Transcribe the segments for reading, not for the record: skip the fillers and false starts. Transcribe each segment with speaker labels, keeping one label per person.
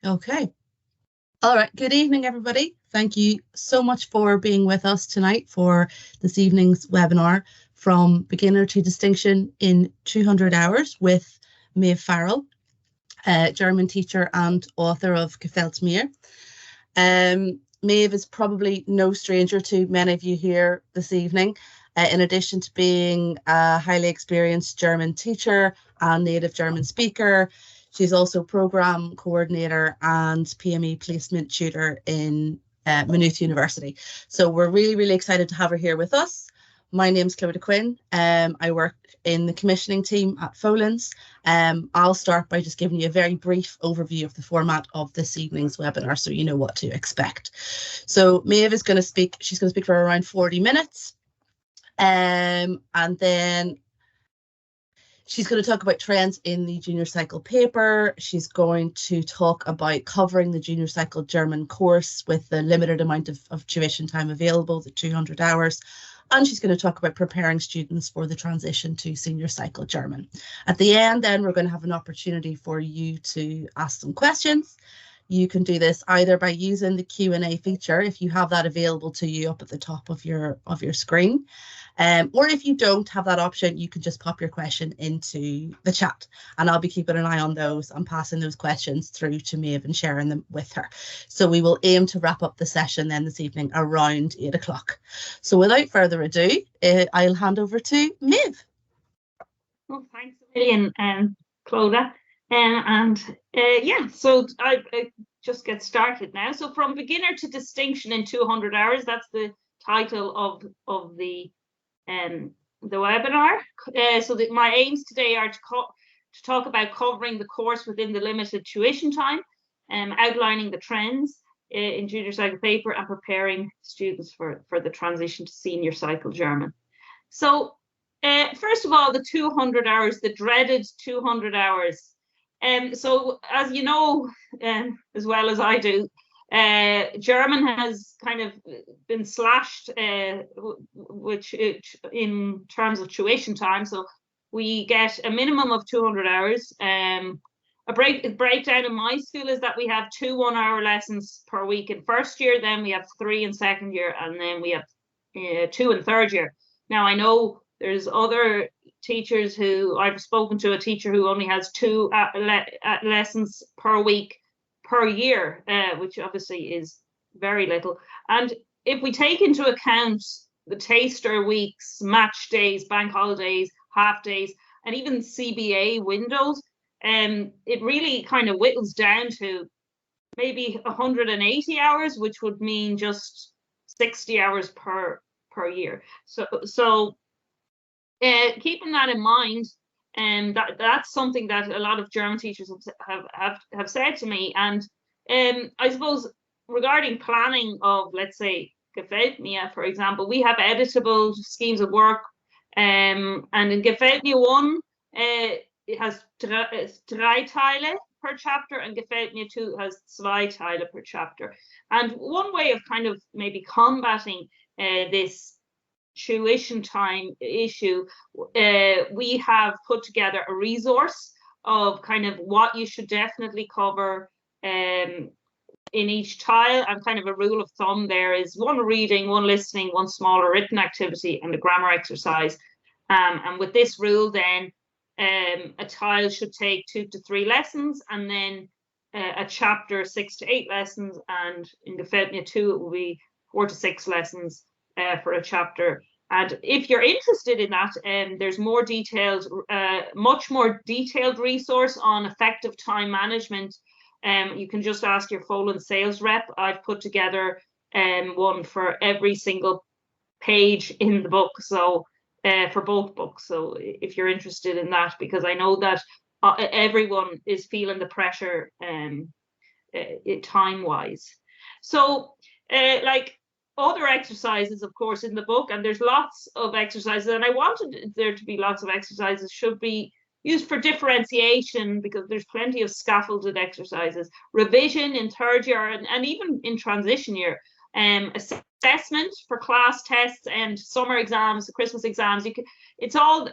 Speaker 1: Okay. All right. Good evening, everybody. Thank you so much for being with us tonight for this evening's webinar from Beginner to Distinction in 200 Hours with Maeve Farrell, German teacher and author of Gefällt mir. Maeve is probably no stranger to many of you here this evening. In addition to being a highly experienced German teacher and native German speaker, she's also program coordinator and PME placement tutor in Maynooth University. So we're really, really excited to have her here with us. My name's Clodagh Quinn. I work in the commissioning team at Folens. I'll start by just giving you a very brief overview of the format of this evening's webinar so you know what to expect. So Maeve is going to speak, she's going to speak for around 40 minutes. And then she's going to talk about trends in the junior cycle paper. She's going to talk about covering the junior cycle German course with the limited amount of tuition time available, the 200 hours. And she's going to talk about preparing students for the transition to senior cycle German. At the end, then, we're going to have an opportunity for you to ask some questions. You can do this either by using the Q&A feature, if you have that available to you up at the top of your screen. Or if you don't have that option, you can just pop your question into the chat, and I'll be keeping an eye on those and passing those questions through to Maeve and sharing them with her. So we will aim to wrap up the session then this evening around 8 o'clock. So without further ado, I'll hand over to Maeve.
Speaker 2: Well, thanks a million, Clodagh. Yeah, so I just get started now. So from beginner to distinction in 200 hours, that's the title of the webinar. So my aims today are to talk about covering the course within the limited tuition time, outlining the trends in junior cycle paper, and preparing students for the transition to senior cycle German. So first of all, the 200 hours, the dreaded 200 hours. So as you know, as well as I do, German has kind of been slashed, which in terms of tuition time. So we get a minimum of 200 hours. A breakdown in my school is that we have 2 1-hour lessons per week in first year, then we have 3 in second year, and then we have 2 in third year. Now I know there's other teachers who I've spoken to, a teacher who only has 2 lessons per week per year, which obviously is very little. And if we take into account the taster weeks, match days, bank holidays, half days, and even CBA windows, it really kind of whittles down to maybe 180 hours, which would mean just 60 hours per year. So keeping that in mind, and that's something that a lot of German teachers have said to me. And I suppose regarding planning of, let's say, Gefällt mir, for example, we have editable schemes of work, and in Gefällt mir 1, it has 3 Teile per chapter, and Gefällt mir 2 has 2 Teile per chapter. And one way of kind of maybe combating this tuition time issue, we have put together a resource of kind of what you should definitely cover in each tile, and kind of a rule of thumb there is 1 reading, 1 listening, 1 smaller written activity, and a grammar exercise. And with this rule, then a tile should take 2 to 3 lessons, and then a chapter 6 to 8 lessons, and in Gefällt mir 2 it will be 4 to 6 lessons for a chapter. And if you're interested in that, there's more detailed, much more detailed resource on effective time management. You can just ask your Folens sales rep. I've put together one for every single page in the book, so for both books. So if you're interested in that, because I know that everyone is feeling the pressure time-wise. So like other exercises, of course, in the book, and there's lots of exercises, and I wanted there to be lots of exercises, should be used for differentiation, because there's plenty of scaffolded exercises, revision in third year, and even in transition year. Assessment for class tests and summer exams, Christmas exams. It's all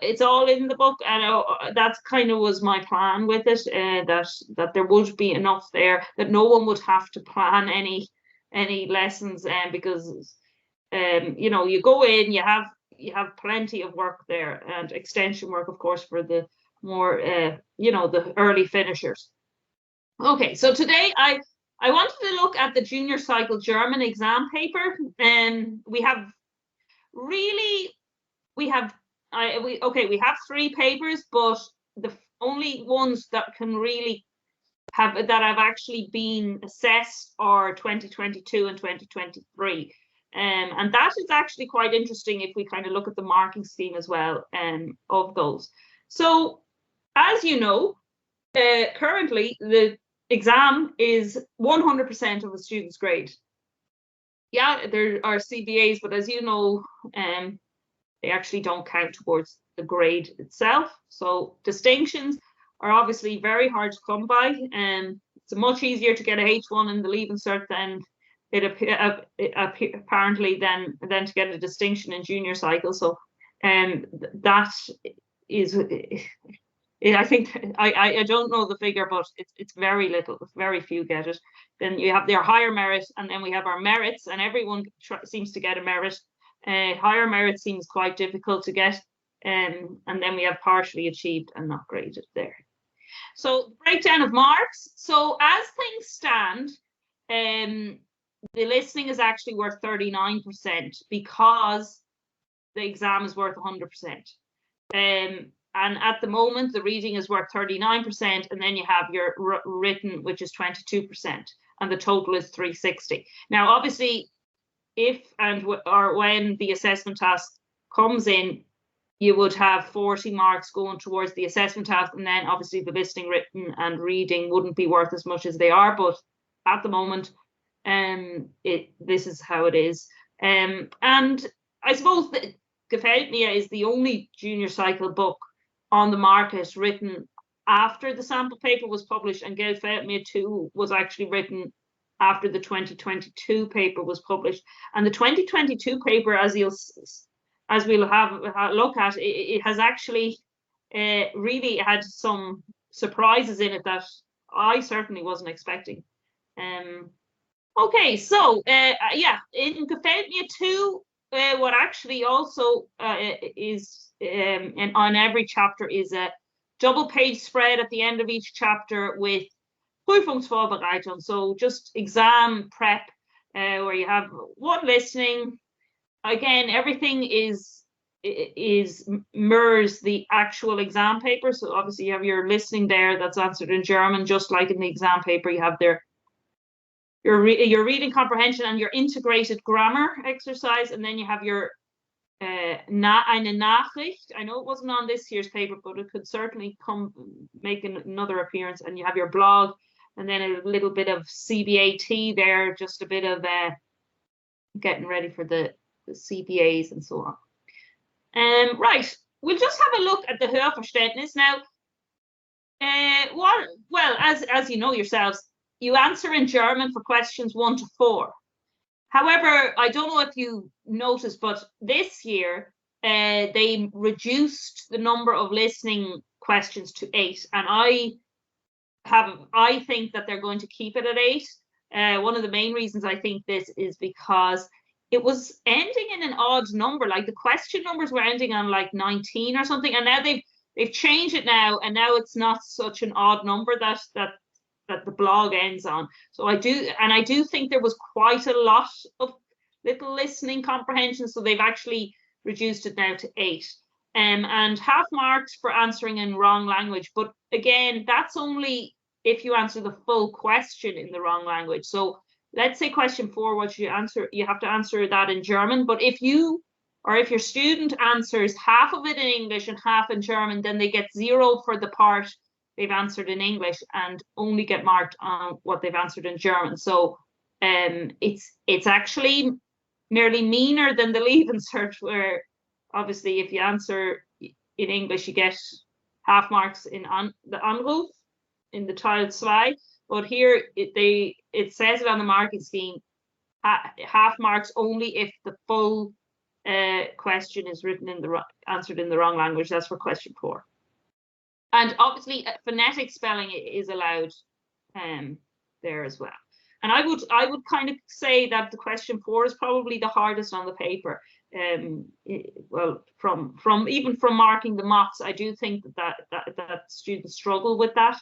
Speaker 2: in the book, and that kind of was my plan with it. That there would be enough there, that no one would have to plan any lessons, because you know, you go in, you have plenty of work there, and extension work, of course, for the more you know, the early finishers. Okay, so today I wanted to look at the junior cycle German exam paper, and we have 3 papers, but the only ones that can really that have actually been assessed are 2022 and 2023. And that is actually quite interesting if we kind of look at the marking scheme as well, of those. So, as you know, currently the exam is 100% of a student's grade. Yeah, there are CBAs, but as you know, they actually don't count towards the grade itself. So distinctions are obviously very hard to come by, and it's much easier to get a H1 in the Leaving Cert than apparently than to get a distinction in junior cycle. So that is, I think, I don't know the figure, but it's very little. Very few get it. Then you have their higher merit, and then we have our merits, and everyone seems to get a merit. Higher merit seems quite difficult to get, and then we have partially achieved and not graded there. So breakdown of marks. So as things stand, the listening is actually worth 39% because the exam is worth 100%. And at the moment, the reading is worth 39%, and then you have your written, which is 22%, and the total is 360. Now, obviously, if or when the assessment task comes in, you would have 40 marks going towards the assessment task, and then obviously the listening, written, and reading wouldn't be worth as much as they are. But at the moment, this is how it is. And I suppose that Gefällt mir is the only junior cycle book on the market written after the sample paper was published, and Gefällt mir 2 was actually written after the 2022 paper was published. And the 2022 paper, as we'll have a look at, it has actually really had some surprises in it that I certainly wasn't expecting. Okay, so yeah, in Gefällt mir 2, what actually also is on every chapter is a double page spread at the end of each chapter with Prüfungsvorbereitung, so just exam prep, where you have one listening. Again, everything mirrors the actual exam paper. So obviously you have your listening there that's answered in German, just like in the exam paper. You have your reading comprehension and your integrated grammar exercise, and then you have your eine Nachricht. I know it wasn't on this year's paper, but it could certainly make another appearance. And you have your blog, and then a little bit of CBAT there, just a bit of getting ready for the CBAs and so on. Right, we'll just have a look at the Hörverständnis now. Well, as you know yourselves, you answer in German for questions 1 to 4. However, I don't know if you noticed, but this year they reduced the number of listening questions to 8, and I think that they're going to keep it at 8. One of the main reasons I think this is because it was ending in an odd number. Like the question numbers were ending on like 19 or something, and now they've changed it now, and now it's not such an odd number that the blog ends on. So I do think there was quite a lot of little listening comprehension, so they've actually reduced it now to 8. And half marks for answering in wrong language. But again, that's only if you answer the full question in the wrong language. So let's say question 4, what you have to answer that in German. But if your student answers half of it in English and half in German, then they get 0 for the part they've answered in English and only get marked on what they've answered in German. So it's actually nearly meaner than the Leaving Cert, where obviously if you answer in English, you get half marks in the Anruf, in the Teil 2. But here it says it on the marking scheme, half marks only if the full question is written answered in the wrong language. That's for question 4. And obviously phonetic spelling is allowed there as well. And I would kind of say that the question 4 is probably the hardest on the paper. Well, even from marking the mocks, I do think that students struggle with that.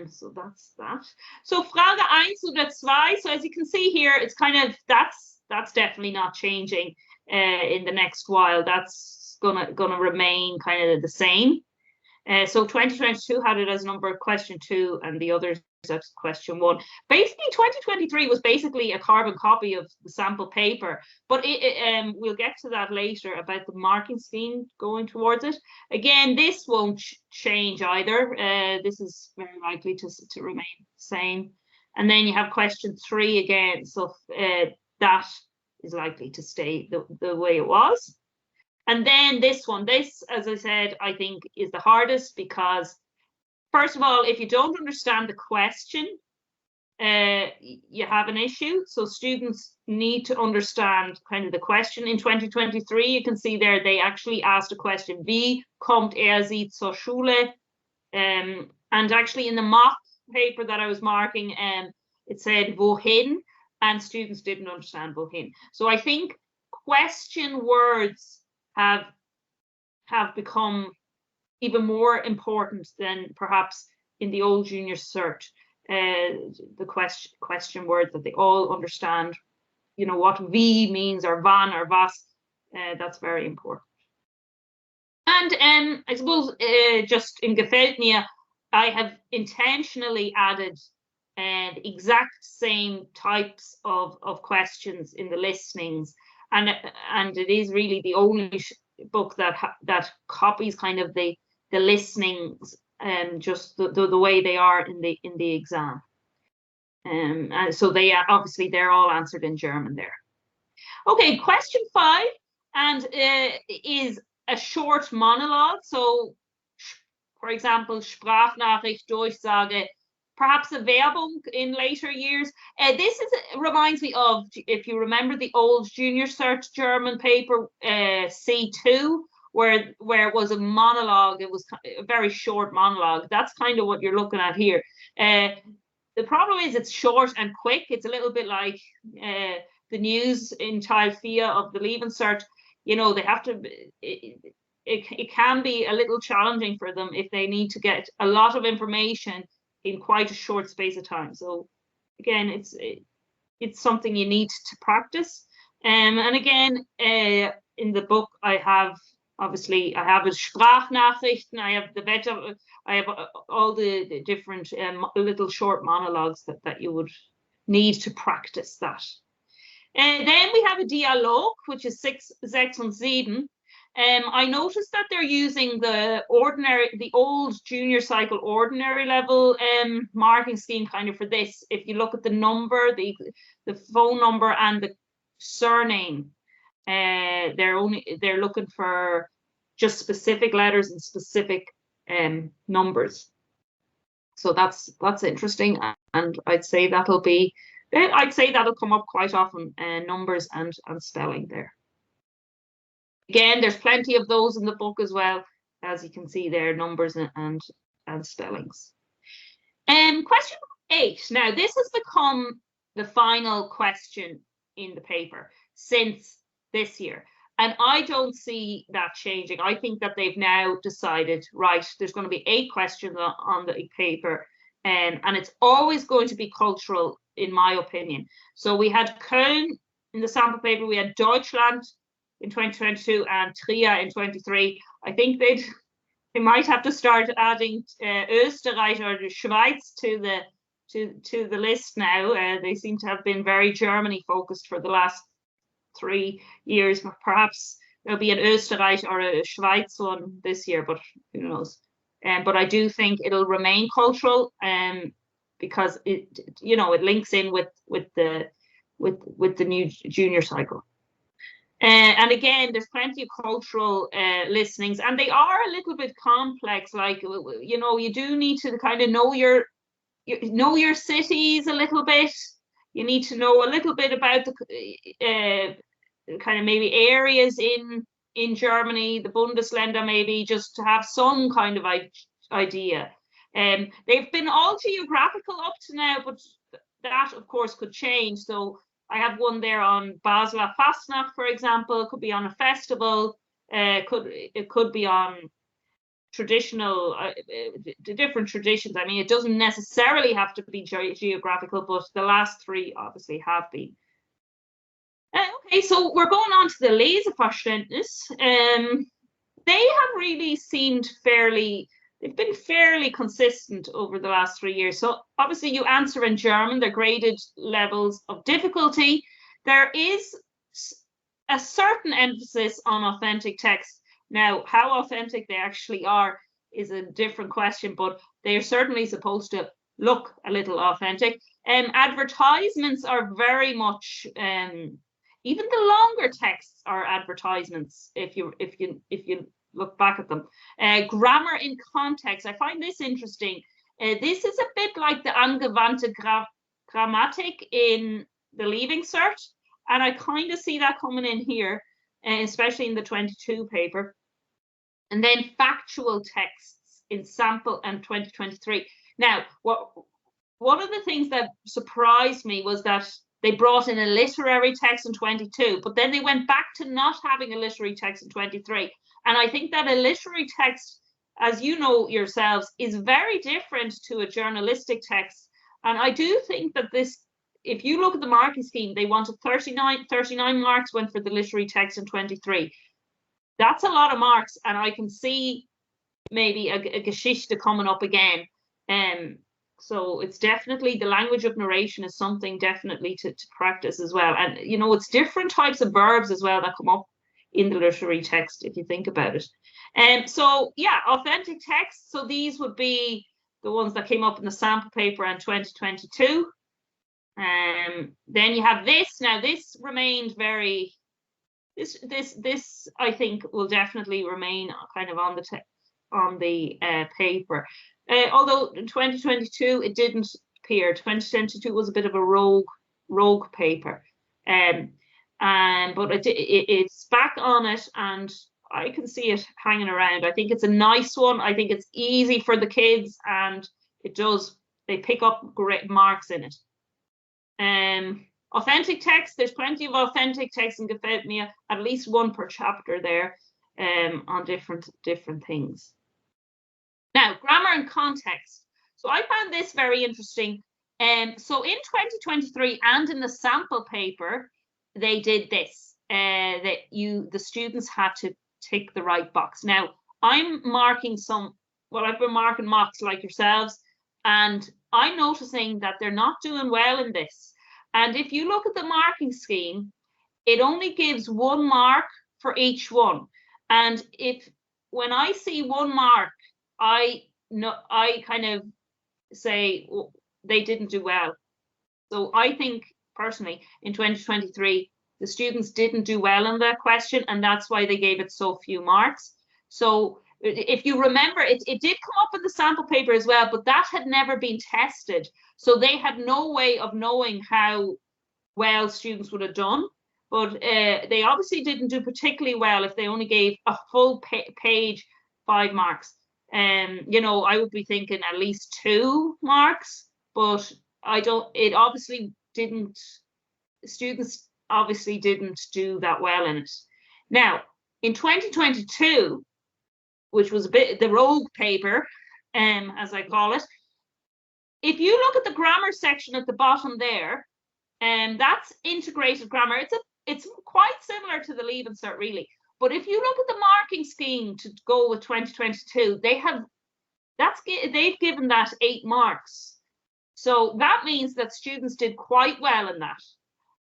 Speaker 2: So that's that. So Frage 1 oder 2. So as you can see here, it's kind of that's definitely not changing in the next while. That's gonna remain kind of the same. So 2022 had it as number question 2, and the others as question 1. Basically, 2023 was basically a carbon copy of the sample paper, but we'll get to that later about the marking scheme going towards it. Again, this won't change either. This is very likely to remain the same. And then you have question 3 again, so that is likely to stay the way it was. And then this one, as I said, I think is the hardest, because first of all, if you don't understand the question, you have an issue. So students need to understand kind of the question. In 2023, you can see there, they actually asked a question, wie kommt sie zur Schule? And actually in the mock paper that I was marking, it said wohin, and students didn't understand wohin. So I think question words have become even more important than perhaps in the old junior cert. The question words that they all understand, you know, what wie means, or wann, or was. That's very important. And I suppose just in Gefällt mir, I have intentionally added the exact same types of questions in the listenings. And it is really the only book that copies kind of the listenings and just the way they are in the exam. And so obviously they're all answered in German there. Okay, question 5 and is a short monologue. So, for example, Sprachnachricht, Durchsage, perhaps a Werbung in later years. This reminds me of, if you remember the old junior cert German paper, C2, where it was a monologue. It was a very short monologue. That's kind of what you're looking at here. The problem is it's short and quick. It's a little bit like the news in Teil 4 of the Leaving Cert. You know, they have to. It can be a little challenging for them if they need to get a lot of information in quite a short space of time. So again, it's something you need to practice. And again, in the book, I have a Sprachnachrichten, I have the Wetter, I have all the different little short monologues that you would need to practice that. And then we have a Dialog, which is 6 and 7. I noticed that they're using the old junior cycle ordinary level marking scheme kind of for this. If you look at the number, the phone number and the surname, they're looking for just specific letters and specific numbers. So that's interesting, and I'd say that'll come up quite often, numbers and spelling there. Again, there's plenty of those in the book as well, as you can see there, numbers and spellings. Question 8. Now, this has become the final question in the paper since this year. And I don't see that changing. I think that they've now decided, right, there's going to be 8 questions on the paper, and it's always going to be cultural, in my opinion. So we had Köln in the sample paper, we had Deutschland in 2022 and Trier in 23. I think they might have to start adding Österreich or the Schweiz to the list now. They seem to have been very Germany focused for the last 3 years. Perhaps there'll be an Österreich or a Schweiz one this year, but who knows? But I do think it'll remain cultural, because it links in with the new junior cycle. And again, there's plenty of cultural listenings, and they are a little bit complex. Like, you do need to kind of know your cities a little bit. You need to know a little bit about the kind of maybe areas in Germany, the Bundesländer, maybe, just to have some kind of idea. They've been all geographical up to now, but that of course could change. So I have one there on Basler Fastnacht, for example. It could be on a festival. It could be on traditional, different traditions. I mean, it doesn't necessarily have to be geographical, but the last three obviously have been. Okay, so we're going on to the Leseverständnis. They have really seemed they've been fairly consistent over the last 3 years. So obviously you answer in German, they're graded levels of difficulty. There is a certain emphasis on authentic text. Now, how authentic they actually are is a different question, but they are certainly supposed to look a little authentic. Advertisements are very much, even the longer texts are advertisements if you look back at them. Grammar in context, I find this interesting. This is a bit like the angewandte Grammatik in the Leaving Cert, and I kind of see that coming in here, especially in the 22 paper. And then factual texts in sample and 2023. Now, one of the things that surprised me was that they brought in a literary text in 22, but then they went back to not having a literary text in 23. And I think that a literary text, as you know yourselves, is very different to a journalistic text. And I do think that this, if you look at the marking scheme, they wanted 39 marks went for the literary text in 23. That's a lot of marks, and I can see maybe a Geschichte coming up again. So it's definitely, the language of narration is something definitely to practice as well. And, you know, it's different types of verbs as well that come up in the literary text, if you think about it. So, yeah, authentic text. So these would be the ones that came up in the sample paper in 2022. Then you have this. Now, this remained very... This I think will definitely remain kind of on the paper. Although in 2022 it didn't appear. 2022 was a bit of a rogue paper, but it's back on it, and I can see it hanging around. I think it's a nice one. I think it's easy for the kids, and they pick up great marks in it. Authentic text, there's plenty of authentic text in Gefällt mir, at least one per chapter there, on different things. Now, grammar and context. So I found this very interesting. So in 2023 and in the sample paper, they did this, that the students had to tick the right box. Now, I'm marking I've been marking mocks like yourselves, and I'm noticing that they're not doing well in this. And if you look at the marking scheme, it only gives 1 mark for each one. And when I see 1 mark, I kind of say, well, they didn't do well. So I think personally in 2023, the students didn't do well in that question, and that's why they gave it so few marks. So if you remember, it did come up in the sample paper as well, but that had never been tested. So they had no way of knowing how well students would have done. But they obviously didn't do particularly well if they only gave a full page 5 marks. You know, I would be thinking at least 2 marks, but students obviously didn't do that well in it. Now, in 2022, which was a bit the rogue paper, as I call it, if you look at the grammar section at the bottom there, that's integrated grammar. It's quite similar to the Leaving Cert, really. But if you look at the marking scheme to go with 2022, they've given that 8 marks. So that means that students did quite well in that.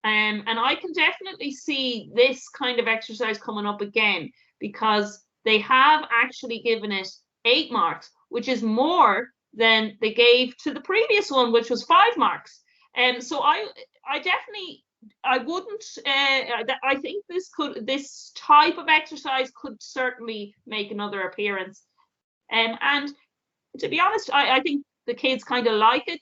Speaker 2: And I can definitely see this kind of exercise coming up again, because they have actually given it 8 marks, which is more than they gave to the previous one, which was 5 marks. So I wouldn't. I think this type of exercise could certainly make another appearance. And to be honest, I think the kids kind of like it.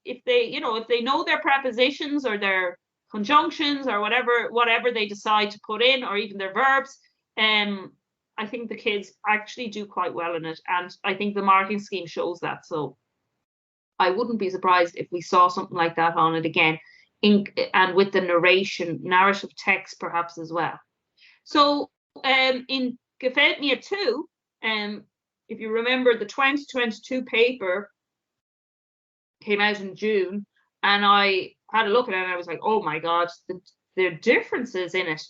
Speaker 2: If they know their prepositions or their conjunctions or whatever they decide to put in, or even their verbs, I think the kids actually do quite well in it, and I think the marking scheme shows that. So I wouldn't be surprised if we saw something like that on it again, and with the narrative text perhaps as well. So in Gefällt mir 2, if you remember, the 2022 paper came out in June, and I had a look at it and I was like, oh my God, the differences in it.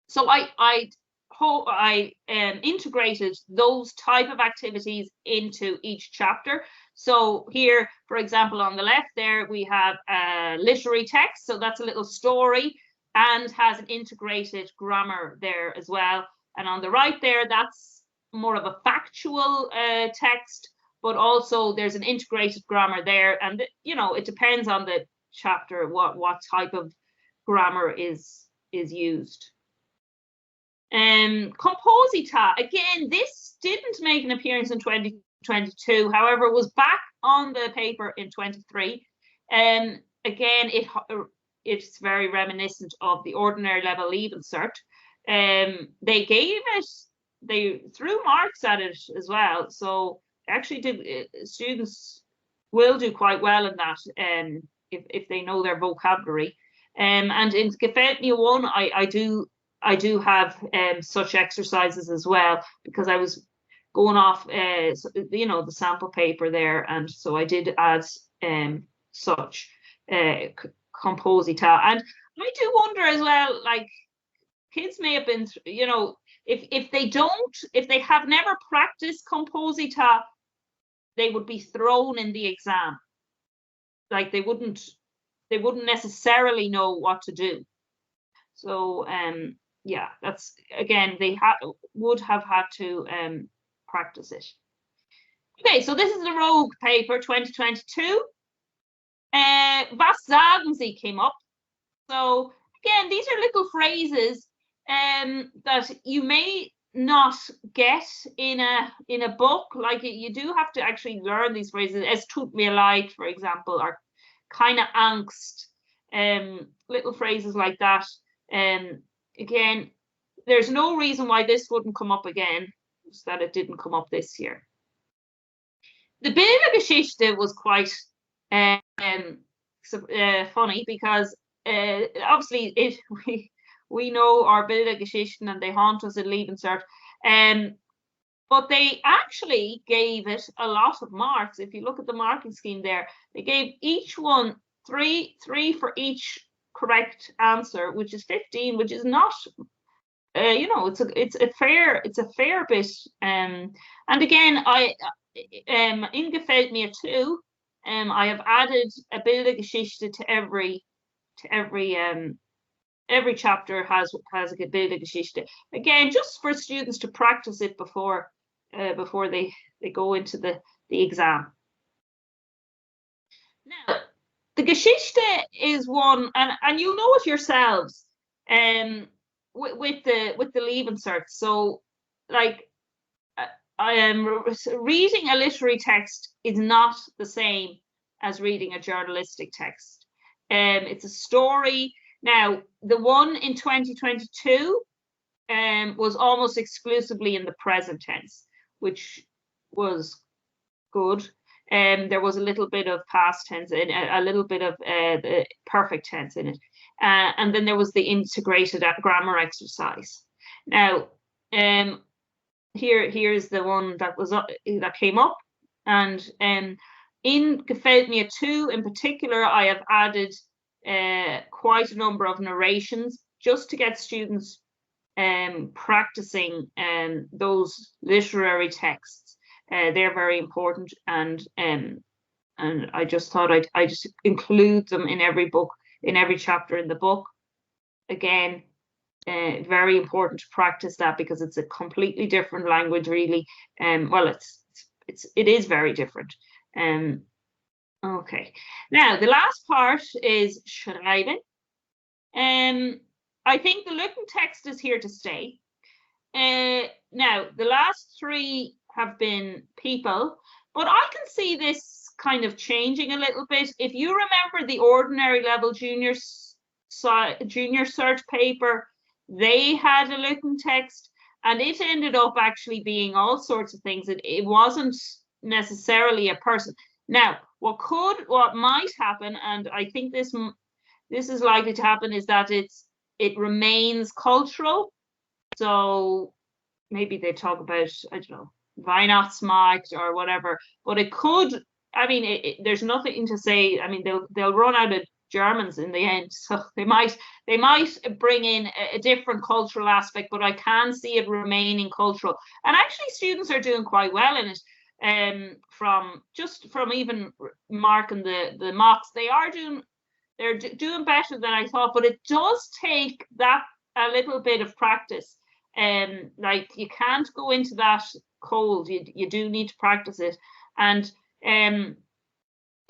Speaker 2: So I integrated those type of activities into each chapter. So here, for example, on the left there, we have a literary text. So that's a little story and has an integrated grammar there as well. And on the right there, that's more of a factual text, but also there's an integrated grammar there. And, it depends on the chapter, what type of grammar is used. Composita, again, this didn't make an appearance in 2022, however, it was back on the paper in 23. Again, it's very reminiscent of the ordinary level Leaving Cert. They threw marks at it as well, so actually students will do quite well in that if they know their vocabulary. And in Gefällt mir 1, I do have such exercises as well, because I was going off the sample paper there, and so I did add such composita. And I do wonder as well, like, kids may have been, if they have never practiced composita, they would be thrown in the exam. Like, they wouldn't necessarily know what to do. So yeah, that's, again, they would have had to practice it. Okay, so this is the Rogue paper 2022. Was sagen Sie came up. So again, these are little phrases that you may not get in a book. Like, you do have to actually learn these phrases. Es tut mir leid, for example, or keine Angst. Little phrases like that. Again, there's no reason why this wouldn't come up again, just that it didn't come up this year. The Bildergeschichte was quite funny, because obviously we know our Bildergeschichten and they haunt us in Leaving Cert, but they actually gave it a lot of marks. If you look at the marking scheme there, they gave each one three for each correct answer, which is 15, which is not it's a fair bit. And again, in Gefällt mir 2, I have added a Bildergeschichte to every chapter has a Bildergeschichte, again, just for students to practice it before they go into the exam. Now, the Geschichte is one, and you'll know it yourselves, with the Leaving Cert. So, like, reading a literary text is not the same as reading a journalistic text. It's a story. Now, the one in 2022 was almost exclusively in the present tense, which was good. There was a little bit of past tense in it, a little bit of the perfect tense in it, and then there was the integrated grammar exercise. Now, here's the one that came up, and in Gefällt mir 2 in particular, I have added quite a number of narrations just to get students practicing those literary texts. They're very important, and I just thought I just include them in every book, in every chapter in the book. Again, very important to practice that, because it's a completely different language, really. Well, it is very different. Okay, now the last part is schreiben. I think the Lückentext is here to stay. Now, the last 3 have been people. But I can see this kind of changing a little bit. If you remember the ordinary level junior cert paper, they had a Lücken text, and it ended up actually being all sorts of things. It wasn't necessarily a person. Now, what might happen, and I think this is likely to happen, is that it remains cultural. So maybe they talk about, I don't know, Weihnachtsmarkt or whatever, but it could, I mean, there's nothing to say. I mean, they'll run out of Germans in the end, so they might bring in a different cultural aspect, but I can see it remaining cultural. And actually, students are doing quite well in it. From even marking the mocks, they're doing better than I thought. But it does take that a little bit of practice. Like, you can't go into that cold. You do need to practice it. And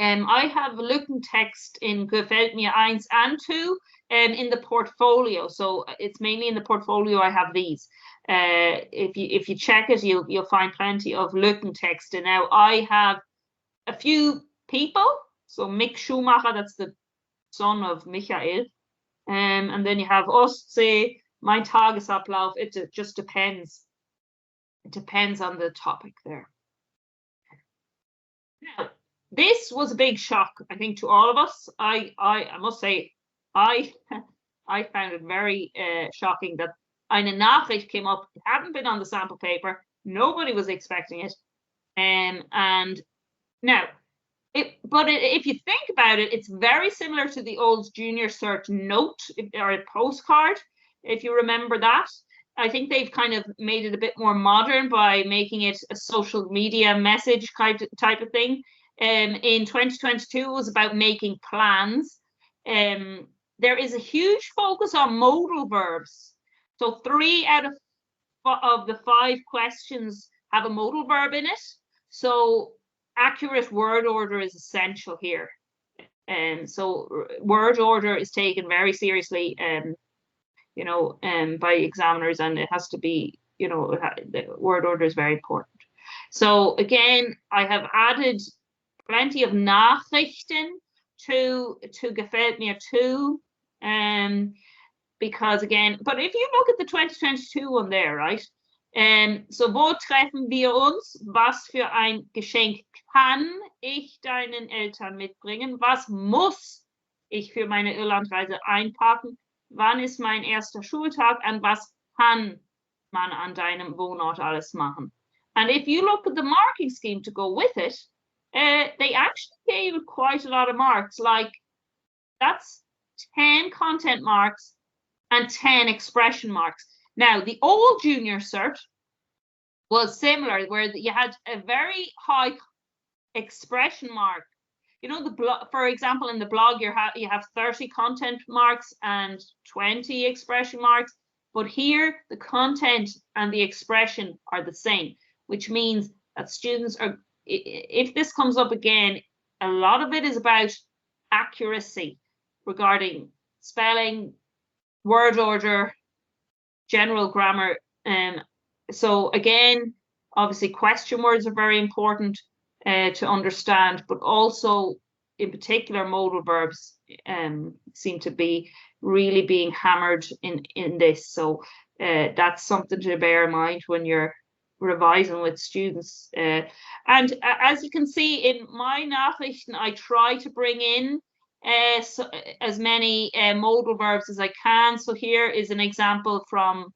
Speaker 2: I have a Lücken text in Gefällt mir 1 and 2 in the portfolio. So it's mainly in the portfolio I have these. If you check it, you'll find plenty of Lücken text. And now I have a few people. So Mick Schumacher, that's the son of Michael. And then you have Ostsee, mein Tagesablauf. It just depends. It depends on the topic there. Now, this was a big shock, I think, to all of us. I must say, I found it very shocking that eine Nachricht came up. It hadn't been on the sample paper. Nobody was expecting it. And now, if you think about it, it's very similar to the old junior cert note or a postcard, if you remember that. I think they've kind of made it a bit more modern by making it a social media message type of thing. In 2022, it was about making plans. There is a huge focus on modal verbs. So 3 out of the 5 questions have a modal verb in it. So accurate word order is essential here. So word order is taken very seriously, by examiners, and it has to be, the word order is very important. So again, I have added plenty of Nachrichten to Gefällt mir 2, because again, but if you look at the 2022 one there, right? So wo treffen wir uns? Was für ein Geschenk kann ich deinen Eltern mitbringen? Was muss ich für meine Irlandreise einpacken? Wann ist mein erster Schultag? Und was kann man an deinem Wohnort alles machen? And if you look at the marking scheme to go with it, they actually gave quite a lot of marks. Like, that's 10 content marks and 10 expression marks. Now, the old junior cert was similar, where you had a very high expression mark. For example, in the blog, you have 30 content marks and 20 expression marks. But here, the content and the expression are the same, which means that students are, if this comes up again, a lot of it is about accuracy regarding spelling, word order, general grammar. So again, obviously question words are very important to understand, but also in particular modal verbs seem to be really being hammered in this. So that's something to bear in mind when you're revising with students. And as you can see in my Nachrichten, I try to bring in as many modal verbs as I can. So here is an example from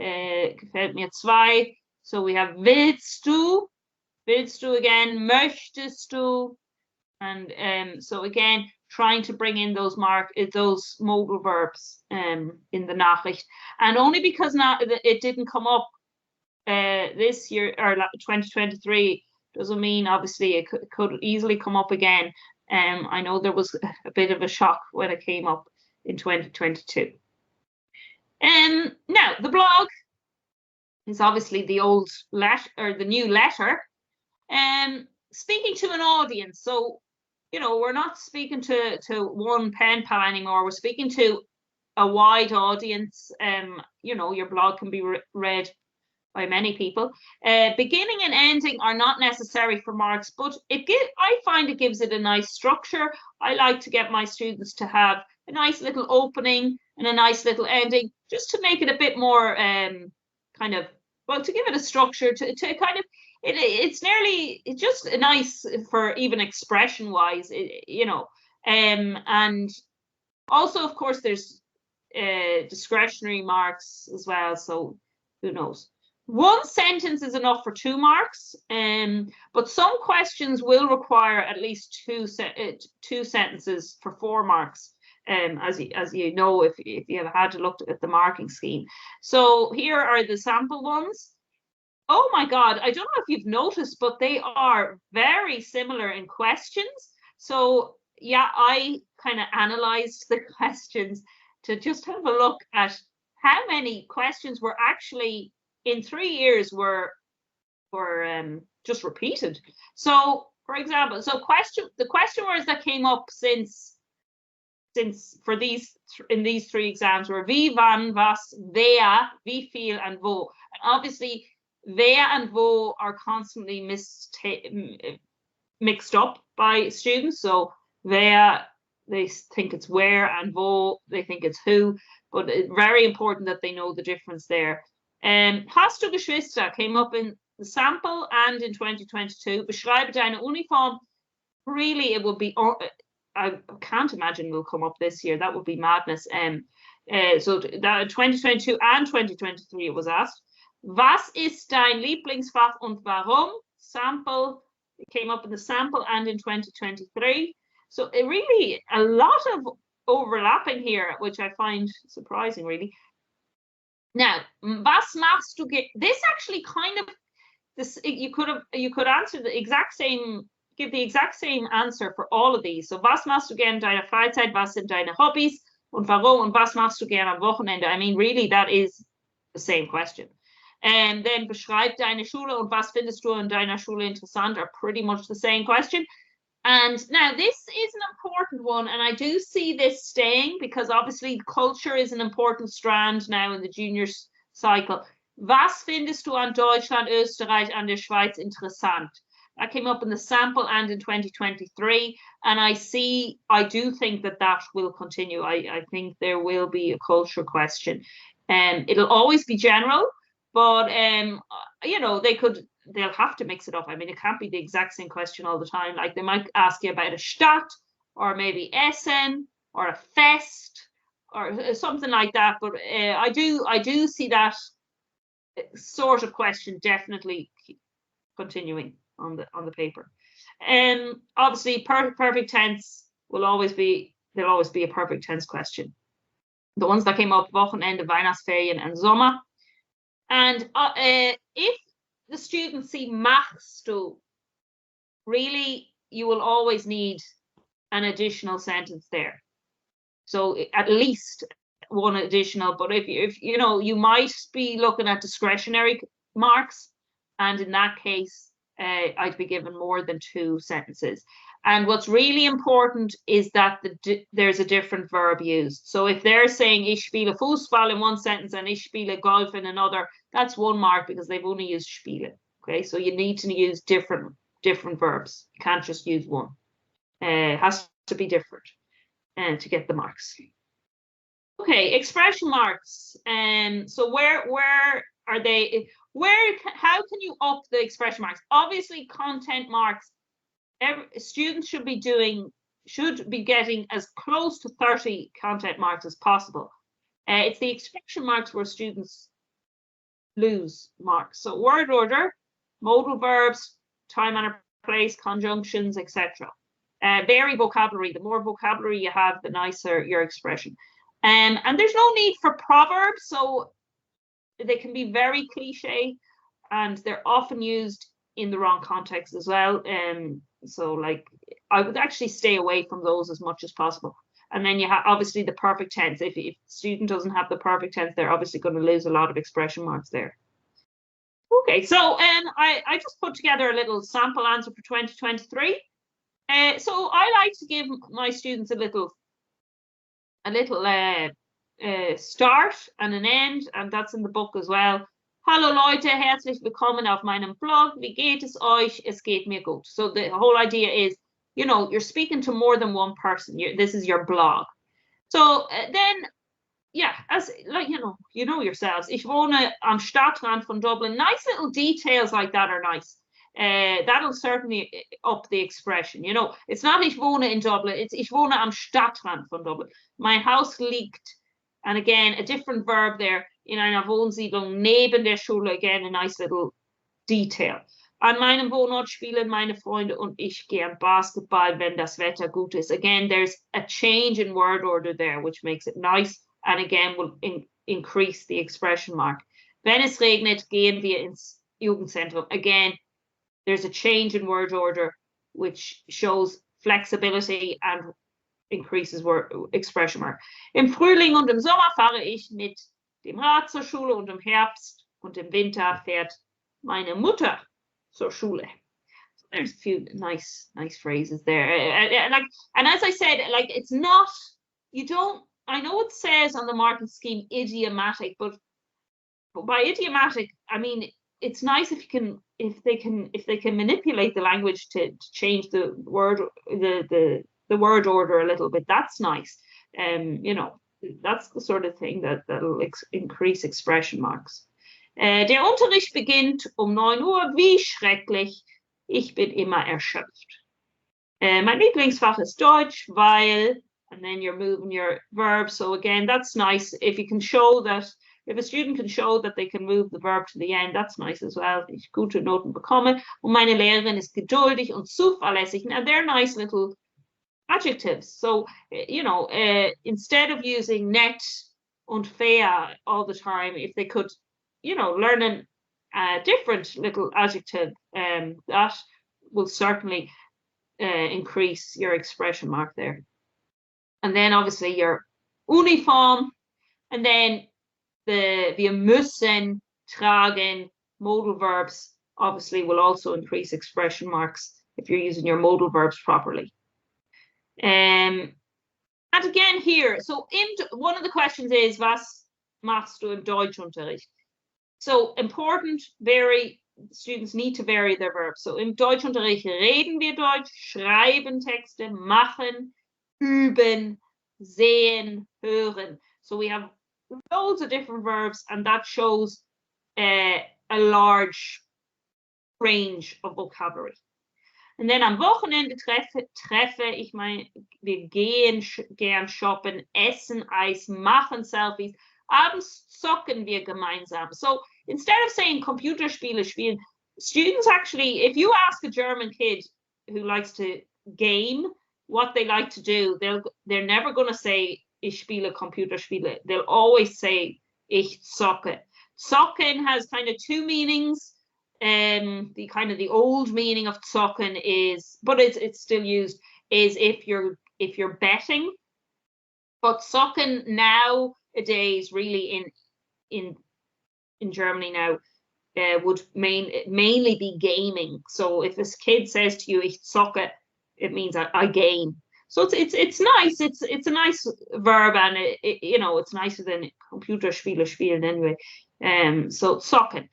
Speaker 2: Gefällt mir 2. So we have willst du again, möchtest du, and so again, trying to bring in those modal verbs in the Nachricht. And only because it didn't come up this year or 2023 doesn't mean obviously it could easily come up again. I know there was a bit of a shock when it came up in 2022. Now the blog is obviously the old letter or the new letter, speaking to an audience. So we're not speaking to one pen pal anymore. We're speaking to a wide audience. Your blog can be read by many people. Beginning and ending are not necessary for marks, but I find it gives it a nice structure. I like to get my students to have a nice little opening and a nice little ending, just to make it a bit more kind of, well, to give it a structure, to kind of, it's just nice for even expression wise, you know. And also, of course, there's discretionary marks as well, so who knows. One sentence is enough for 2 marks, but some questions will require at least two sentences for 4 marks, as you know, if you have had to look at the marking scheme. So here are the sample ones. Oh my God, I don't know if you've noticed, but they are very similar in questions. So yeah, I kind of analyzed the questions to just have a look at how many questions were actually in 3 years were just repeated. So for example, the question words that came up since for in these 3 exams were wie, wann, was, wer, wie viel, and wo. And obviously, wer and wo are constantly mixed up by students. So wer, they think it's where, and wo, they think it's who. But it's very important that they know the difference there. Hast du Geschwister came up in the sample and in 2022. Beschreibe deine Uniform. Really, it would be, I can't imagine will come up this year. That would be madness. So that 2022 and 2023 it was asked. Was ist dein Lieblingsfach und warum? Sample, it came up in the sample and in 2023. So it really, a lot of overlapping here, which I find surprising, really. Now, was machst du? This actually kind of, this you could answer the exact same, give the exact same answer for all of these. So, was machst du gern in deiner Freizeit? Was sind deine Hobbys? Und warum? Und was machst du gern am Wochenende? I mean, really, that is the same question. And then beschreib deine Schule und was findest du in deiner Schule interessant are pretty much the same question. And now this is an important one, and I do see this staying because obviously culture is an important strand now in the juniors cycle. Was findest du an Deutschland, Österreich, an der Schweiz interessant? That came up in the sample and in 2023, and I do think that will continue. I think there will be a culture question, and it'll always be general, but you know, they'll have to mix it up. I mean, it can't be the exact same question all the time. Like they might ask you about a Stadt or maybe Essen or a Fest or something like that. But I do see that sort of question definitely continuing on the paper. Obviously, perfect tense there'll always be a perfect tense question. The ones that came up, Wochenende, Weihnachtsferien, and Sommer. And if the students see machst du, really, you will always need an additional sentence there. So at least one additional, but if you know, you might be looking at discretionary marks, and in that case, I'd be given more than 2 sentences. And what's really important is that there's a different verb used. So if they're saying ich spiele Fußball in one sentence and ich spiele Golf in another, that's 1 mark because they've only used spiele. Okay, so you need to use different verbs. You can't just use one. It has to be different to get the marks. Okay, expression marks. So where are they? How can you up the expression marks? Obviously, content marks. Students should be getting as close to 30 content marks as possible. It's the expression marks where students lose marks. So word order, modal verbs, time, manner, place, conjunctions, etc. Vary vocabulary. The more vocabulary you have, the nicer your expression. And there's no need for proverbs, so they can be very cliche, and they're often used in the wrong context as well. So like I would actually stay away from those as much as possible. And then you have obviously the perfect tense. If the student doesn't have the perfect tense, they're obviously going to lose a lot of expression marks there. Okay, so I just put together a little sample answer for 2023. So I like to give my students a little start and an end, and that's in the book as well. Hallo Leute, herzlich willkommen auf meinem Blog. Wie geht es euch? Es geht mir gut. So the whole idea is, you know, you're speaking to more than one person. This is your blog. So then, yeah, as like, you know yourselves. Ich wohne am Stadtrand von Dublin. Nice little details like that are nice. That'll certainly up the expression. You know, it's not ich wohne in Dublin. It's ich wohne am Stadtrand von Dublin. Mein Haus liegt, and again, a different verb there, in einer Wohnsiedlung neben der Schule. Again, a nice little detail. An meinem Wohnort spielen meine Freunde und ich gern Basketball, wenn das Wetter gut ist. Again, there's a change in word order there, which makes it nice, and again will increase the expression mark. Wenn es regnet, gehen wir ins Jugendzentrum. Again, there's a change in word order, which shows flexibility and increases word expression mark. Im Frühling und im Sommer fahre ich mit dem Rad zur Schule und im Herbst und im Winter fährt meine Mutter zur Schule. So there's a few nice phrases there. And as I said, like, it's not, you don't, I know it says on the marking scheme idiomatic, but by idiomatic, I mean, it's nice if they can manipulate the language to change the word word order a little bit. That's nice. You know, that's the sort of thing that'll increase expression marks. Der Unterricht beginnt 9 Uhr. Wie schrecklich. Ich bin immer erschöpft. Mein Lieblingsfach ist Deutsch, weil, and then you're moving your verb. So again, that's nice. If you can show that, if a student can show that they can move the verb to the end, that's nice as well. Ich gute Noten bekomme. Und meine Lehrerin ist geduldig und zuverlässig. Now they're nice little adjectives. So, you know, instead of using nett und fair all the time, if they could, you know, learn a different little adjective, that will certainly increase your expression mark there. And then obviously your Uniform, and then the wir müssen tragen modal verbs obviously will also increase expression marks if you're using your modal verbs properly. And again here, so one of the questions is, was machst du im Deutschunterricht? So important, students need to vary their verbs. So im Deutschunterricht reden wir Deutsch, schreiben Texte, machen, üben, sehen, hören. So we have loads of different verbs, and that shows a large range of vocabulary. And then am Wochenende treffe ich wir gehen gern shoppen, essen Eis, machen Selfies. Abends zocken wir gemeinsam. So instead of saying Computerspiele spielen, students actually, if you ask a German kid who likes to game what they like to do, they're never going to say ich spiele Computerspiele. They'll always say ich zocke. Zocken has kind of two meanings. The old meaning of zocken is, but it's still used, is if you're betting. But zocken nowadays, really in Germany now, would mainly be gaming. So if this kid says to you ich zocke, it means I game. So it's nice. It's a nice verb, and you know, it's nicer than Computerspiele spielen anyway. So zocken.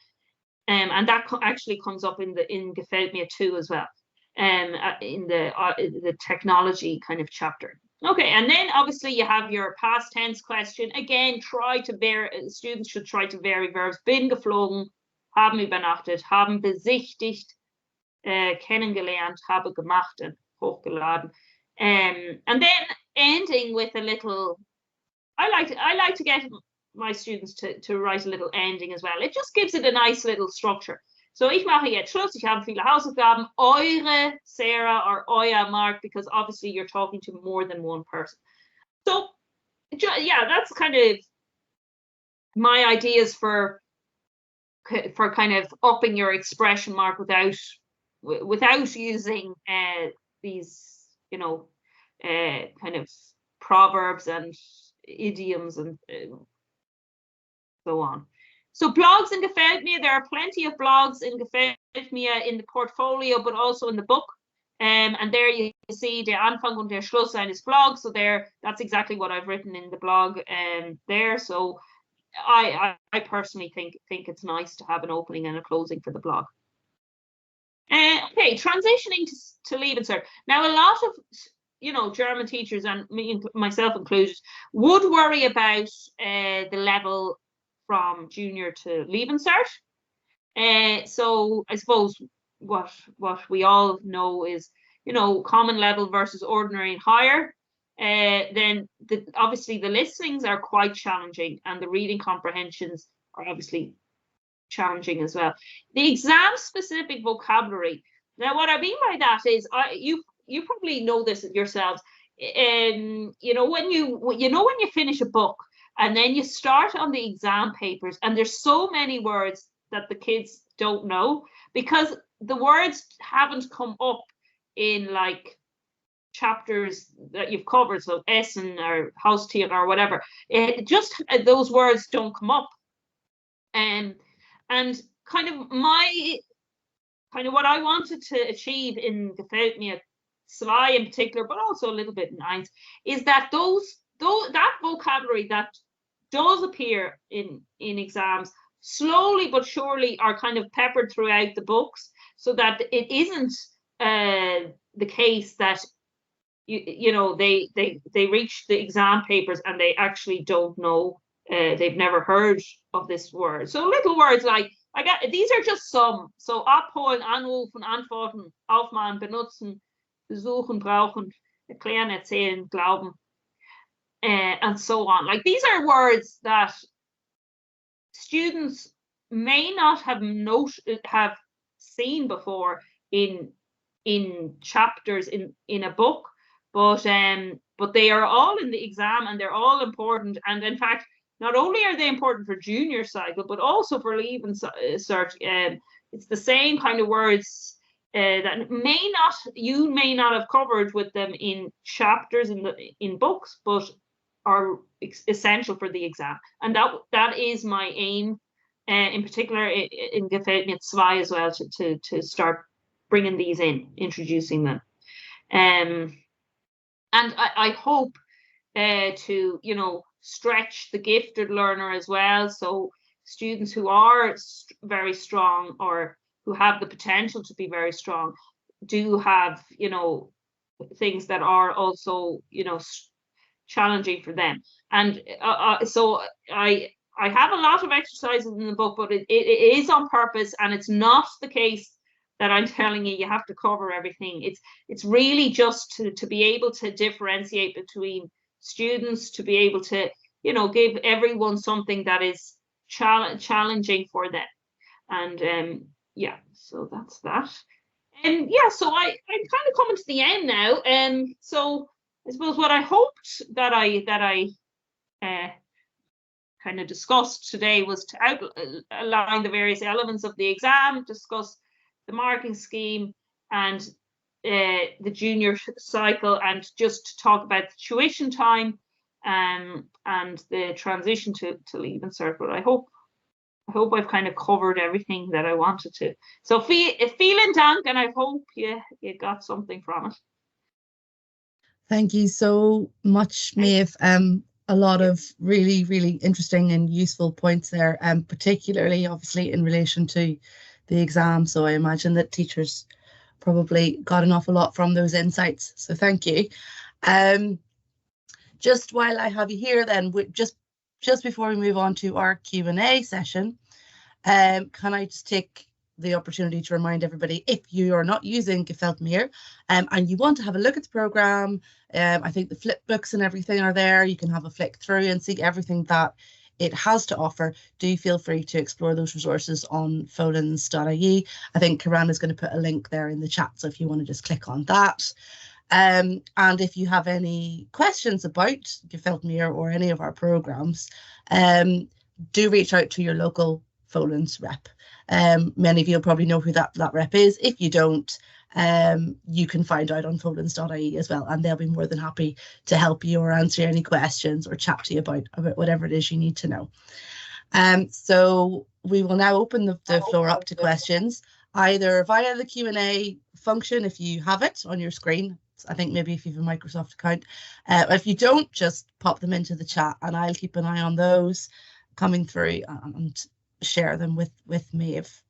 Speaker 2: And that actually comes up in Gefällt mir too as well, in the technology kind of chapter. Okay, and then obviously you have your past tense question. Again, students should try to vary verbs. Bin geflogen, haben übernachtet, haben besichtigt, kennengelernt, habe gemacht and hochgeladen. And then ending with a little, I like to get my students to write a little ending as well. It just gives it a nice little structure. So ich mache jetzt Schluss. Ich habe viele Hausaufgaben. Eure Sarah or euer Mark, because obviously you're talking to more than one person. So yeah, that's kind of my ideas for kind of upping your expression mark without using these, you know, kind of proverbs and idioms and so on. So blogs in Gefällt mir, there are plenty of blogs in Gefällt mir in the portfolio, but also in the book. And there you see der Anfang und der Schluss eines Blogs. So that's exactly what I've written in the blog there. So I personally think it's nice to have an opening and a closing for the blog. Okay, transitioning to Leave Insert. Now, a lot of German teachers, and myself included, would worry about the level from junior to Leave Insert. So I suppose what we all know is, common level versus ordinary and higher. Then obviously the listings are quite challenging, and the reading comprehensions are obviously challenging as well. The exam specific vocabulary. Now, what I mean by that is, you probably know this yourselves. When you finish a book and then you start on the exam papers, and there's so many words that the kids don't know because the words haven't come up in like chapters that you've covered, so Essen or Haustier or whatever. Those words don't come up. And kind of what I wanted to achieve in Gefällt mir 2 in particular, but also a little bit in 1, is that that vocabulary that does appear in exams slowly but surely are kind of peppered throughout the books, so that it isn't the case that they reach the exam papers and they actually don't know, they've never heard of this word. So little words like, these are just some. So abholen, anrufen, antworten, aufmachen, benutzen, besuchen, brauchen, erklären, erzählen, glauben, and so on. Like, these are words that students may not have seen before in chapters in a book, but they are all in the exam, and they're all important. And in fact, not only are they important for junior cycle, but also for Leave Insert. It's the same kind of words that you may not have covered with them in chapters in books, but are essential for the exam. And that is my aim, in particular in Gefällt mir 2 as well, to start bringing these in, introducing them. And I hope to stretch the gifted learner as well. So students who are very strong, or who have the potential to be very strong, do have things that are also challenging for them. And so I have a lot of exercises in the book, but it is on purpose, and it's not the case that I'm telling you have to cover everything. It's really just to be able to differentiate between students, to be able to give everyone something that is challenging for them. And so that's that. And so I'm kind of coming to the end now. So I suppose what I hoped that I kind of discussed today was to outline the various elements of the exam, discuss the marking scheme and the junior cycle, and just talk about the tuition time and the transition to Leave Insert. But I hope I've kind of covered everything that I wanted to. So vielen Dank, and I hope you got something from it.
Speaker 1: Thank you so much, Maeve. A lot of really, really interesting and useful points there, particularly obviously in relation to the exam. So I imagine that teachers probably got an awful lot from those insights. So thank you. Just while I have you here, then, just before we move on to our Q&A session, can I just take the opportunity to remind everybody, if you are not using Gefällt mir and you want to have a look at the programme, I think the flip books and everything are there. You can have a flick through and see everything that it has to offer. Do feel free to explore those resources on folens.ie. I think Karan is going to put a link there in the chat, so if you want to just click on that. And if you have any questions about Gefällt mir or any of our programmes, do reach out to your local Folens rep. Many of you will probably know who that rep is. If you don't, you can find out on folens.ie as well, and they'll be more than happy to help you or answer any questions or chat to you about whatever it is you need to know. So we will now open the floor up to questions, either via the Q&A function if you have it on your screen. I think maybe if you have a Microsoft account. If you don't, just pop them into the chat and I'll keep an eye on those. coming through and share them with Maeve.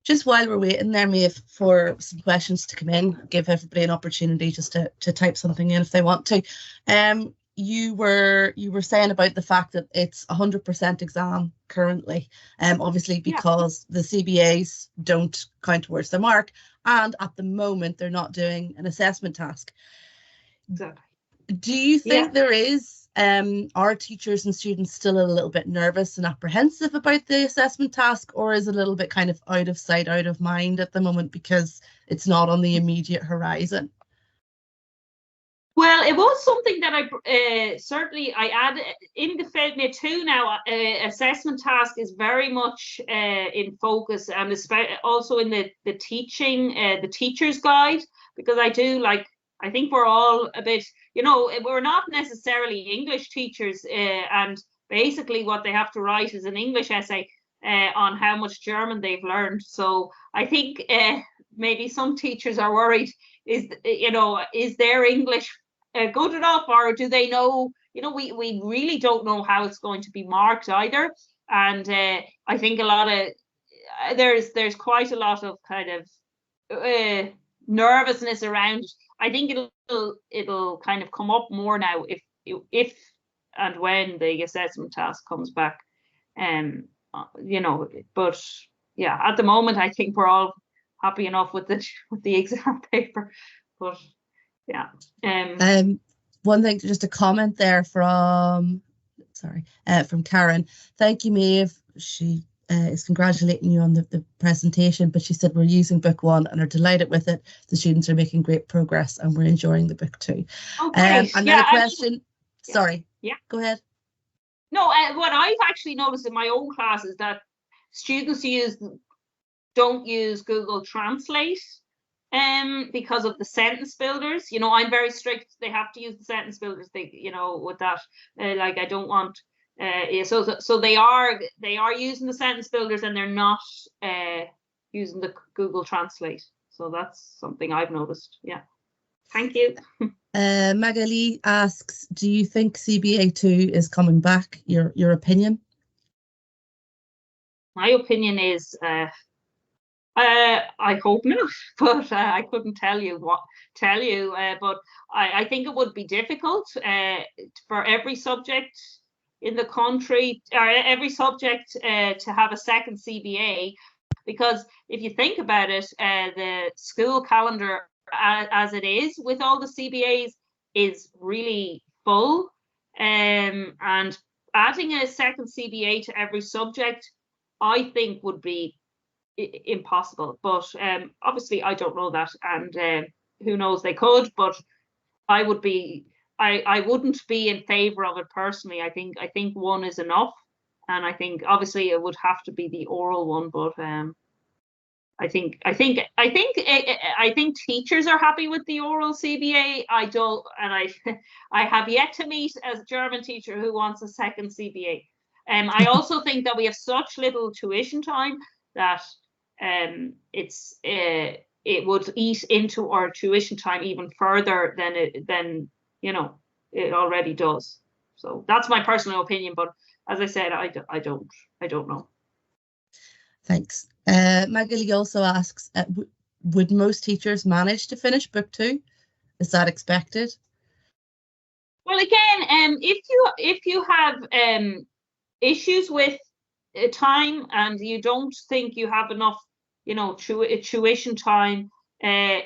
Speaker 1: Just while we're waiting there, Maeve, for some questions to come in, give everybody an opportunity just to type something in if they want to. You were saying about the fact that it's 100% exam currently, obviously because the CBAs don't count towards the mark, and at the moment they're not doing an assessment task.
Speaker 2: Exactly.
Speaker 1: Do you think there is, are teachers and students still a little bit nervous and apprehensive about the assessment task, or is it a little bit kind of out of sight, out of mind at the moment because it's not on the immediate horizon?
Speaker 2: Well, it was something that I certainly added in the FEDMA 2 now. Assessment task is very much in focus, and also in the teaching, the teacher's guide, because I think we're all a bit, we're not necessarily English teachers, and basically what they have to write is an English essay on how much German they've learned. So I think maybe some teachers are worried, is their English good enough, or do they know, we really don't know how it's going to be marked either. And I think a lot of, there's quite a lot of kind of nervousness around. I think it'll kind of come up more now if and when the assessment task comes back. But yeah, at the moment I think we're all happy enough with the exam paper. But yeah.
Speaker 1: One thing, just a comment there from Karen. Thank you, Maeve. She is congratulating you on the presentation, but she said we're using book 1 and are delighted with it. The students are making great progress and we're enjoying the book too.
Speaker 2: Okay.
Speaker 1: And then a question. Sorry.
Speaker 2: Yeah.
Speaker 1: Go ahead.
Speaker 2: No, what I've actually noticed in my own class is that students don't use Google Translate because of the sentence builders. I'm very strict. They have to use the sentence builders. With that, I don't want. So they are using the sentence builders, and they're not using the Google Translate. So that's something I've noticed. Yeah. Thank you.
Speaker 1: Magali asks, do you think CBA 2 is coming back? Your opinion?
Speaker 2: My opinion is I hope not, but I couldn't tell you. But I think it would be difficult for every subject in the country, or every subject to have a second CBA, because if you think about it, the school calendar as it is with all the CBAs is really full, and adding a second CBA to every subject, I think, would be impossible. But obviously I don't know that, and who knows, they could, but I wouldn't be in favor of it personally. I think one is enough, and I think obviously it would have to be the oral one, but I think teachers are happy with the oral CBA. I don't, and I have yet to meet a German teacher who wants a second CBA. I also think that we have such little tuition time that it would eat into our tuition time even further than it already does. So that's my personal opinion, but as I said, I don't know.
Speaker 1: Thanks. Magali also asks, would most teachers manage to finish book 2? Is that expected?
Speaker 2: Well, again, if you have issues with time and you don't think you have enough, tuition time, the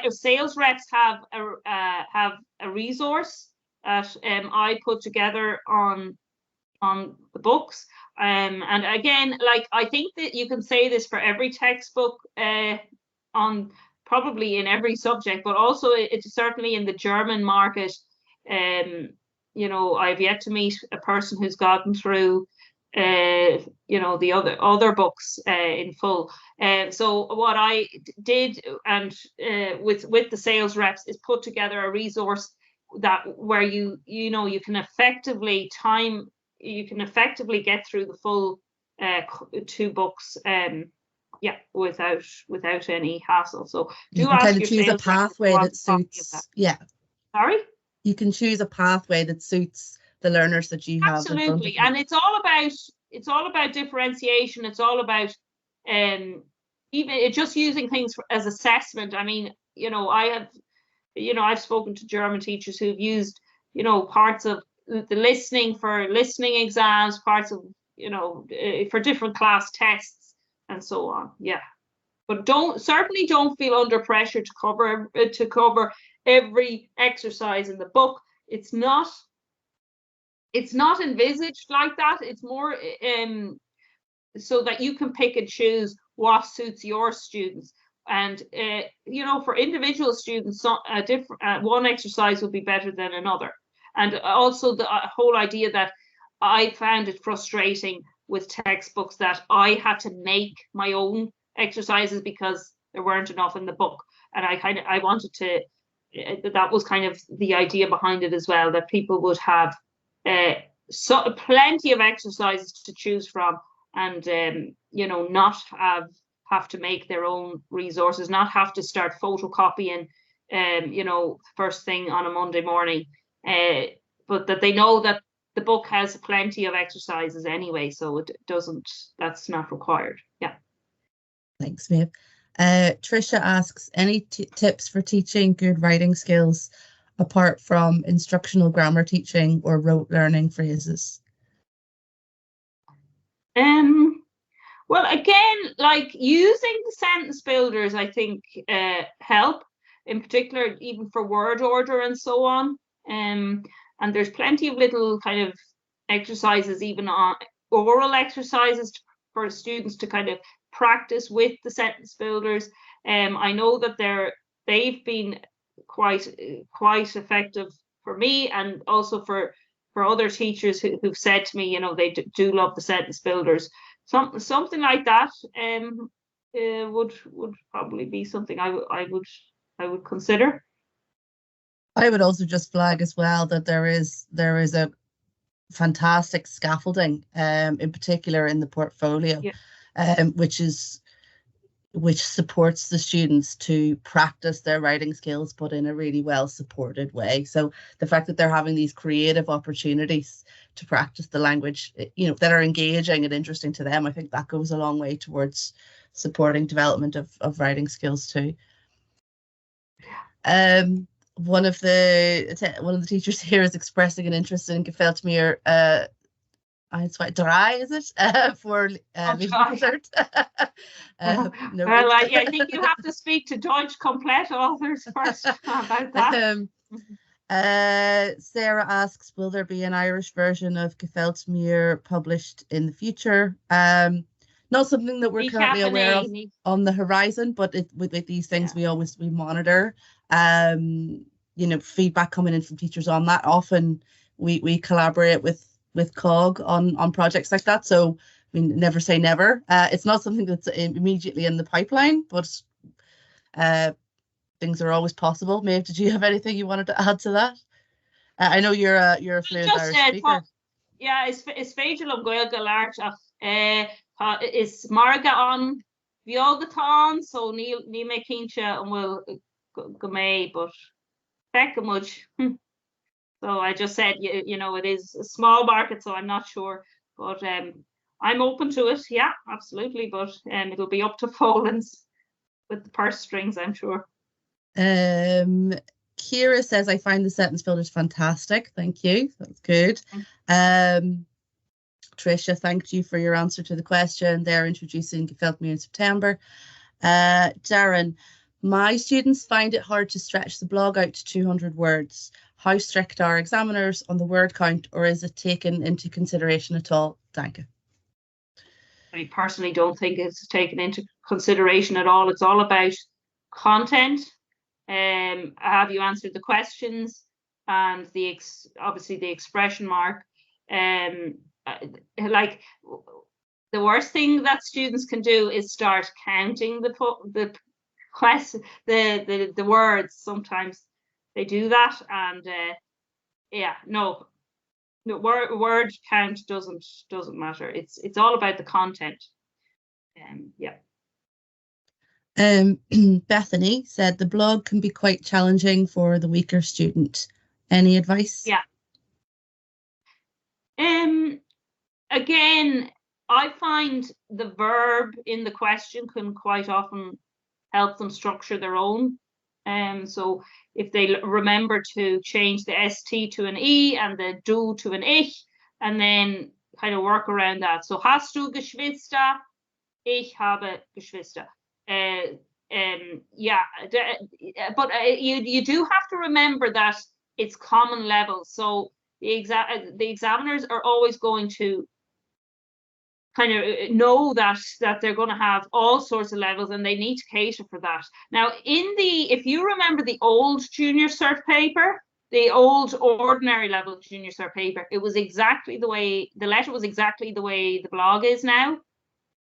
Speaker 2: sales reps have a resource that I put together on the books, and again, I think that you can say this for every textbook on probably in every subject, but also it's certainly in the German market. I've yet to meet a person who's gotten through the other books in full. So what I did, and with the sales reps, is put together a resource where you can effectively get through the full 2 books yeah, without any hassle. So do
Speaker 1: you can
Speaker 2: ask
Speaker 1: kind of
Speaker 2: your
Speaker 1: choose a
Speaker 2: sales rep if you
Speaker 1: pathway
Speaker 2: want
Speaker 1: that
Speaker 2: a copy of that.
Speaker 1: suits, yeah,
Speaker 2: Sorry?
Speaker 1: you can choose a pathway that suits the learners that you have in front of
Speaker 2: Absolutely.
Speaker 1: you.
Speaker 2: And it's all about differentiation. It's all about even just using things as assessment. I mean, I've spoken to German teachers who've used, parts of the listening for listening exams, parts of, for different class tests and so on. Yeah. But certainly don't feel under pressure to cover every exercise in the book. It's not envisaged like that. It's more so that you can pick and choose what suits your students. And for individual students, one exercise will be better than another. And also the whole idea that I found it frustrating with textbooks that I had to make my own exercises because there weren't enough in the book. And I wanted to, that was kind of the idea behind it as well, that people would have plenty of exercises to choose from, and not have to make their own resources, not have to start photocopying first thing on a Monday morning, but that they know that the book has plenty of exercises anyway, so that's not required. Yeah.
Speaker 1: Thanks, Maeve. Tricia asks, any tips for teaching good writing skills apart from instructional grammar teaching or rote learning phrases?
Speaker 2: Well, again, like using the sentence builders, I think help, in particular, even for word order and so on. And there's plenty of little kind of exercises, even on oral exercises for students to kind of practice with the sentence builders. I know that they've been quite effective for me, and also for other teachers who've said to me, they do love the sentence builders. Something like that would probably be something I would consider.
Speaker 1: I would also just flag as well that there is a fantastic scaffolding, in particular in the portfolio,
Speaker 2: yeah.
Speaker 1: which supports the students to practice their writing skills, but in a really well supported way. So the fact that they're having these creative opportunities to practice the language, that are engaging and interesting to them, I think that goes a long way towards supporting development of writing skills too. One of the teachers here is expressing an interest in Gefeltmir. It's quite dry, is it? For Wissenschaft.
Speaker 2: Well, I think you have to speak to Deutsch Komplett authors first about
Speaker 1: that. Sarah asks, will there be an Irish version of Gefeltmir published in the future? Not something that we're currently aware of on the horizon, but with these things, we monitor. Feedback coming in from teachers on that. Often we collaborate with COG on projects like that. So I mean, never say never. It's not something that's immediately in the pipeline, but things are always possible. Maeve, did you have anything you wanted to add to that? I know you're a fluent Irish speaker.
Speaker 2: Yeah, is féidir am Gaeilge leart is marga an bheogatán, so ní mé cínte an bhfuil go mé, but fecha much. So I just said, it is a small market, so I'm not sure, but I'm open to it. Yeah, absolutely. But it'll be up to Folan's with the purse strings, I'm sure.
Speaker 1: Kira says, I find the sentence builders fantastic. Thank you. That's good. Tricia, thank you for your answer to the question. They're introducing Gefeltmir in September. Darren, my students find it hard to stretch the blog out to 200 words. How strict are examiners on the word count, or is it taken into consideration at all? Thank you.
Speaker 2: I personally don't think it's taken into consideration at all. It's all about content. Have you answered the questions, and obviously the expression mark. Like, the worst thing that students can do is start counting the words. Sometimes they do that, and word count doesn't matter. It's all about the content. Yeah.
Speaker 1: Bethany said the blog can be quite challenging for the weaker student. Any advice?
Speaker 2: Yeah. Again, I find the verb in the question can quite often help them structure their own. So if they remember to change the ST to an E and the du to an Ich, and then kind of work around that. So hast du Geschwister? Ich habe Geschwister. Yeah, but you do have to remember that it's common level. So the examiners are always going to kind of know that they're going to have all sorts of levels, and they need to cater for that. Now, if you remember the old junior cert paper, the old ordinary level junior cert paper, it was exactly the way the letter was exactly the way the blog is now.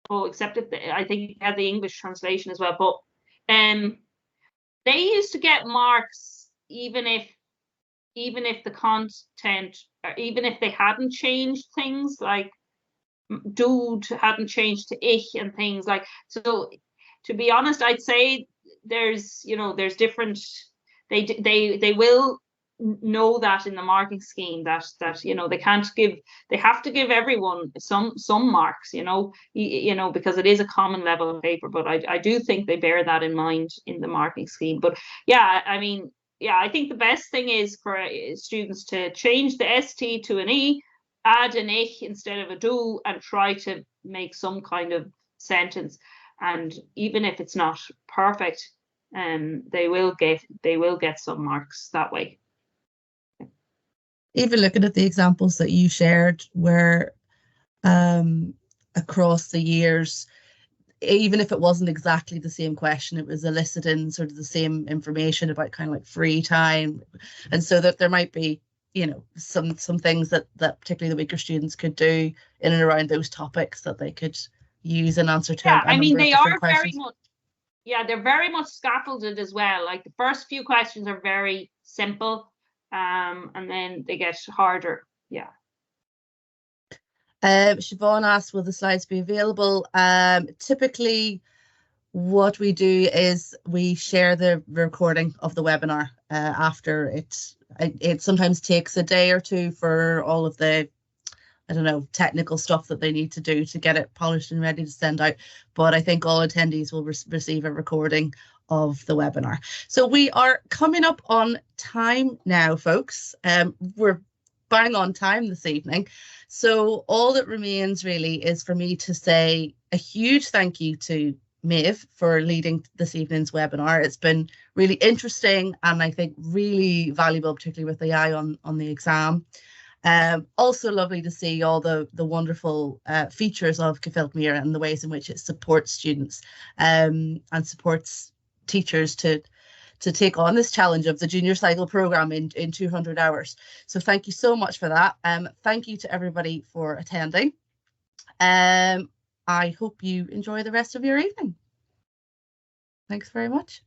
Speaker 2: Oh, except if I think it had the English translation as well. But they used to get marks even if the content, or even if they hadn't changed things, like dude hadn't changed to ich and things like. So to be honest, I'd say there's different, they will know that in the marking scheme that they have to give everyone some marks, because it is a common level paper. But I do think they bear that in mind in the marking scheme. But yeah, I mean, yeah, I think the best thing is for students to change the ST to an E, add an ich instead of a du, and try to make some kind of sentence. And even if it's not perfect, they will get some marks that way.
Speaker 1: Even looking at the examples that you shared, where across the years, even if it wasn't exactly the same question, it was eliciting sort of the same information about kind of like free time, and so that there might be some things that particularly the weaker students could do in and around those topics that they could use in answer to
Speaker 2: I mean, they are
Speaker 1: questions.
Speaker 2: they're very much scaffolded as well. Like the first few questions are very simple, and then they get harder. Yeah.
Speaker 1: Siobhan asked, will the slides be available? Typically, what we do is we share the recording of the webinar after it. It sometimes takes a day or two for all of the, I don't know, technical stuff that they need to do to get it polished and ready to send out. But I think all attendees will receive a recording of the webinar. So we are coming up on time now, folks. We're bang on time this evening. So all that remains really is for me to say a huge thank you to Maeve for leading this evening's webinar. It's been really interesting and I think really valuable, particularly with the eye on the exam. Also lovely to see all the wonderful features of Gefällt mir and the ways in which it supports students and supports teachers to take on this challenge of the junior cycle program in 200 hours. So thank you so much for that. Thank you to everybody for attending. I hope you enjoy the rest of your evening. Thanks very much.